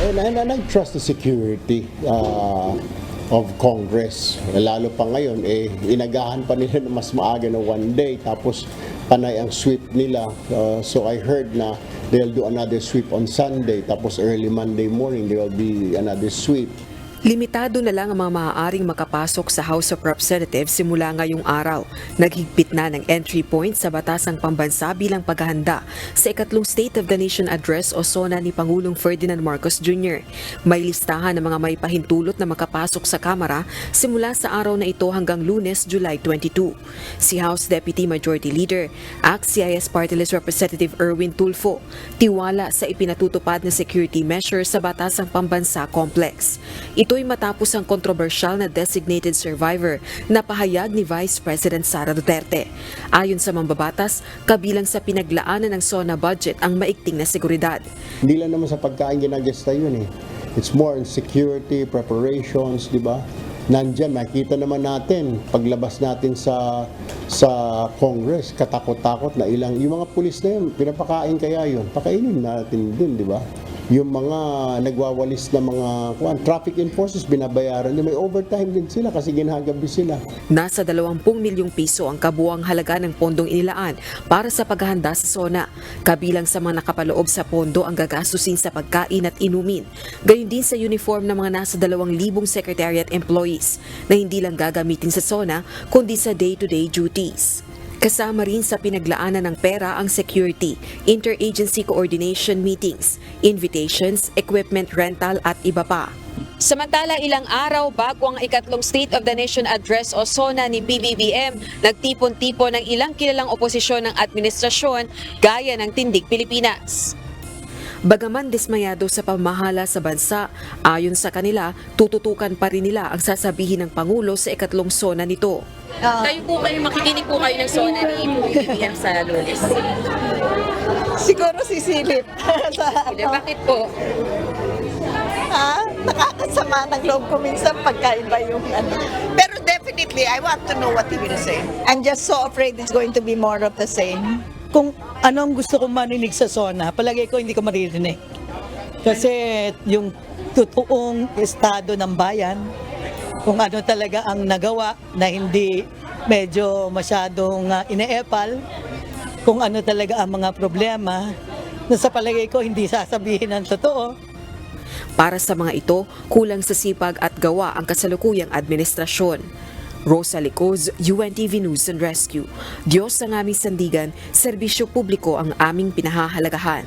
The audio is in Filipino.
And I trust the security of Congress. Lalo pa ngayon, inagahan pa nila na mas maaga na one day, tapos panay ang sweep nila. So I heard na they'll do another sweep on Sunday, tapos early Monday morning there will be another sweep. Limitado na lang ang mga maaaring makapasok sa House of Representatives simula ngayong araw. Naghigpit na ng entry point sa Batasang Pambansa bilang paghahanda sa ikatlong State of the Nation Address o SONA ni Pangulong Ferdinand Marcos Jr. May listahan ng mga may pahintulot na makapasok sa Kamara simula sa araw na ito hanggang Lunes, July 22. Si House Deputy Majority Leader, ACT-CIS Party List Representative Erwin Tulfo, tiwala sa ipinatutupad na security measures sa Batasang Pambansa Complex. Ito'y matapos ang kontrobersyal na designated survivor na pahayag ni Vice President Sara Duterte. Ayon sa mambabatas, kabilang sa pinaglaanan ng SONA budget ang maigting na seguridad. Hindi lang naman sa pagkain ginagesta yun eh. It's more in security, preparations, di ba? Nandiyan, makita naman natin, paglabas natin sa Congress, katakot-takot na ilang, yung mga pulis na yun, pinapakain kaya yun, pakainin natin din, di ba? Yung mga nagwawalis na mga traffic enforcers, binabayaran din. May overtime din sila kasi ginagabi sila. Nasa 20 milyong piso ang kabuuang halaga ng pondong inilaan para sa paghahanda sa SONA. Kabilang sa mga nakapaloob sa pondo ang gagastusin sa pagkain at inumin. Gayon din sa uniform ng mga nasa 2,000 secretariat employees na hindi lang gagamitin sa SONA kundi sa day-to-day duties. Kasama rin sa pinaglaanan ng pera ang security, interagency coordination meetings, invitations, equipment rental at iba pa. Samantala, ilang araw bago ang ikatlong State of the Nation Address o SONA ni BBBM, nagtipon-tipon ng ilang kilalang oposisyon ng administrasyon gaya ng Tindig Pilipinas. Bagaman dismayado sa pamahala sa bansa, ayon sa kanila, tututukan pa rin nila ang sasabihin ng Pangulo sa ikatlong SONA nito. Kayo makikinig po kayo ng SONA ni BBM sa Lunes. Siguro sisilip. Bakit po? Nakakasama ng loob ko minsan pagkaiba yung ano. Pero definitely, I want to know what he will say. I'm just so afraid it's going to be more of the same. Kung anong gusto kong marinig sa SONA, palagay ko hindi ko maririnig. Kasi yung totoong estado ng bayan, kung ano talaga ang nagawa na hindi medyo masyadong ineepal, kung ano talaga ang mga problema, na sa palagay ko hindi sasabihin ng totoo. Para sa mga ito, kulang sa sipag at gawa ang kasalukuyang administrasyon. Rosa Licoz, UNTV News and Rescue. Diyos ang aming sandigan, serbisyo publiko ang aming pinahahalagahan.